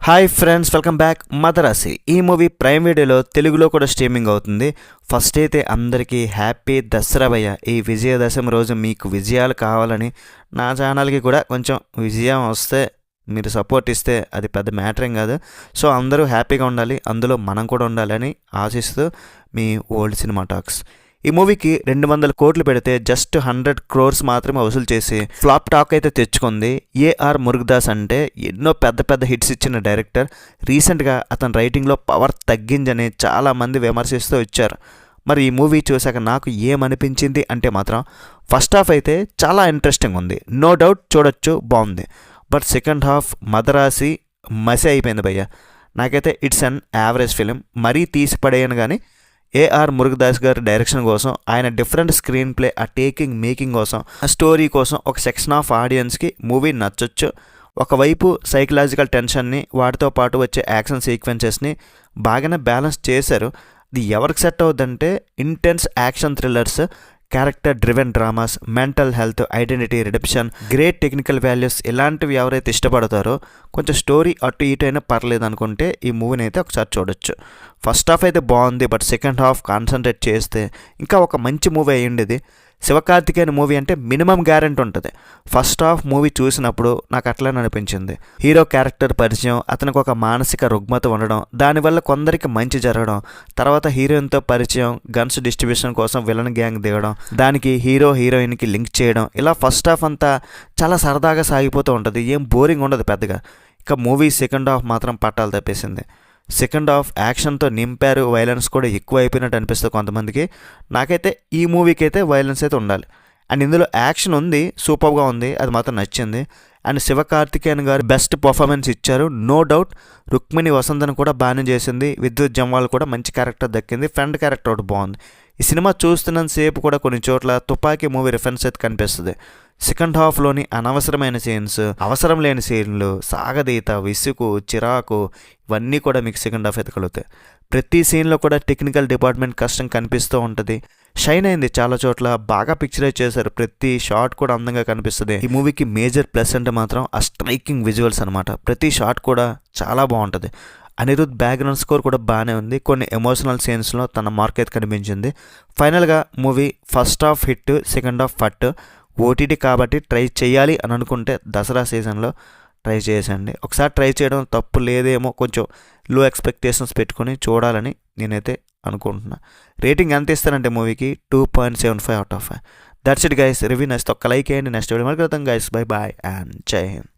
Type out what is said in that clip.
Hi friends, welcome back. Madharaasi ఈ movie prime వీడియోలో తెలుగులో కూడా స్ట్రీమింగ్ అవుతుంది. ఫస్ట్ అయితే అందరికీ హ్యాపీ దసరా భయ్య. ఈ విజయదశమి రోజు మీకు విజయాలు కావాలని నా ఛానల్కి కూడా కొంచెం విజయం వస్తే మీరు సపోర్ట్ ఇస్తే అది పెద్ద మ్యాటర్ ఏం కాదు. సో అందరూ హ్యాపీగా ఉండాలి, అందులో మనం కూడా ఉండాలని ఆశిస్తూ మీ ఓల్డ్ సినిమా టాక్స్. ఈ మూవీకి 200 కోట్లు పెడితే జస్ట్ 100 crores మాత్రమే వసూలు చేసి ఫ్లాప్ టాక్ అయితే తెచ్చుకుంది. ఏఆర్ మురుగదాస్ అంటే ఎన్నో పెద్ద పెద్ద హిట్స్ ఇచ్చిన డైరెక్టర్. రీసెంట్గా అతని రైటింగ్లో పవర్ తగ్గిందని చాలామంది విమర్శిస్తూ వచ్చారు. మరి ఈ మూవీ చూశాక నాకు ఏమనిపించింది అంటే మాత్రం ఫస్ట్ హాఫ్ అయితే చాలా ఇంట్రెస్టింగ్ ఉంది, నో డౌట్ చూడొచ్చు, బాగుంది. బట్ సెకండ్ హాఫ్ మదరాసి మసి అయిపోయింది భయ్య. నాకైతే ఇట్స్ అన్ యావరేజ్ ఫిలిం. మరీ తీసి పడేయను కానీ ఏఆర్ మురుగదాస్ గారి డైరెక్షన్ కోసం, ఆయన డిఫరెంట్ స్క్రీన్ ప్లే, ఆ టేకింగ్ మేకింగ్ కోసం, ఆ స్టోరీ కోసం ఒక సెక్షన్ ఆఫ్ ఆడియన్స్కి మూవీ నచ్చొచ్చు. ఒకవైపు సైకలాజికల్ టెన్షన్ని, వాటితో పాటు వచ్చే యాక్షన్ సీక్వెన్సెస్ని బాగానే బ్యాలెన్స్ చేశారు. ఇది ఎవరికి సెట్ అవుతుందంటే intense action thrillers, character driven dramas, mental health, identity redemption, great technical values ఇలాంటివి ఎవరైతే ఇష్టపడతారో, కొంచెం స్టోరీ అటు ఇటు అయినా పర్లేదు అనుకుంటే ఈ మూవీని అయితే ఒకసారి చూడొచ్చు. ఫస్ట్ హాఫ్ అయితే బాగుంది, బట్ సెకండ్ హాఫ్ కాన్సన్ట్రేట్ చేస్తే ఇంకా ఒక మంచి మూవీ అయ్యిండేది. శివకార్తికేయన్ మూవీ అంటే మినిమం గ్యారెంటీ ఉంటుంది. ఫస్ట్ హాఫ్ మూవీ చూసినప్పుడు నాకు అట్లనే అనిపించింది. హీరో క్యారెక్టర్ పరిచయం, అతనికి ఒక మానసిక రుగ్మత ఉండడం, దానివల్ల కొందరికి మంచి జరగడం, తర్వాత హీరోయిన్తో పరిచయం, గన్స్ డిస్ట్రిబ్యూషన్ కోసం విలన్ గ్యాంగ్ దిగడం, దానికి హీరో హీరోయిన్కి లింక్ చేయడం, ఇలా ఫస్ట్ హాఫ్ అంతా చాలా సరదాగా సాగిపోతూ ఉంటుంది, ఏం బోరింగ్ ఉండదు పెద్దగా. ఇక మూవీ సెకండ్ హాఫ్ మాత్రం పట్టాలు తప్పేసింది. సెకండ్ హాఫ్ యాక్షన్తో నింపారు, వైలెన్స్ కూడా ఎక్కువ అయిపోయినట్టు అనిపిస్తుంది కొంతమందికి. నాకైతే ఈ మూవీకి అయితే వైలెన్స్ అయితే ఉండాలి. అండ్ ఇందులో యాక్షన్ ఉంది, సూపర్గా ఉంది, అది మాత్రం నచ్చింది. అండ్ శివకార్తికేయన్ గారు బెస్ట్ పర్ఫార్మెన్స్ ఇచ్చారు, నో డౌట్. రుక్మిణి వసంతను కూడా బాగానే చేసింది. విద్యుత్ జమ్వాల్ కూడా మంచి క్యారెక్టర్ దక్కింది. ఫ్రెండ్ క్యారెక్టర్ ఒకటి బాగుంది. ఈ సినిమా చూస్తున్నంతసేపు కూడా కొన్ని చోట్ల తుపాకీ మూవీ రిఫరెన్స్ అయితే కనిపిస్తుంది. సెకండ్ హాఫ్లోని అనవసరమైన సీన్స్, అవసరం లేని సీన్లు, సాగదీత, విసుగు, చిరాకు ఇవన్నీ కూడా మీకు సెకండ్ హాఫ్ అయితే కలుగుతాయి. ప్రతి సీన్లో కూడా టెక్నికల్ డిపార్ట్మెంట్ కష్టం కనిపిస్తూ ఉంటుంది. షైన్ అయింది చాలా చోట్ల, బాగా పిక్చరైజ్ చేశారు, ప్రతి షాట్ కూడా అందంగా కనిపిస్తుంది. ఈ మూవీకి మేజర్ ప్లస్ అంటే మాత్రం ఆ స్ట్రైకింగ్ విజువల్స్ అనమాట. ప్రతి షాట్ కూడా చాలా బాగుంటుంది. అనిరుద్ బ్యాక్గ్రౌండ్ స్కోర్ కూడా బాగానే ఉంది. కొన్ని ఎమోషనల్ సీన్స్లో తన మార్క్ అయితే కనిపించింది. ఫైనల్గా movie first half hit, second half ఫట్. ఓటీటీ కాబట్టి ట్రై చేయాలి అని అనుకుంటే దసరా సీజన్లో ట్రై చేసండి. ఒకసారి ట్రై చేయడం తప్పు లేదేమో, కొంచెం లో ఎక్స్పెక్టేషన్స్ పెట్టుకొని చూడాలని నేనైతే అనుకుంటున్నా. రేటింగ్ ఎంత ఇస్తానంటే మూవీకి 2.75 out of 5. That's it guys. Review నచ్చితే ఒక్క లైక్ చేయండి. నెక్స్ట్ వీడియో మళ్ళీ కలుద్దాం గైస్. బై బాయ్ అండ్ జై హింద్.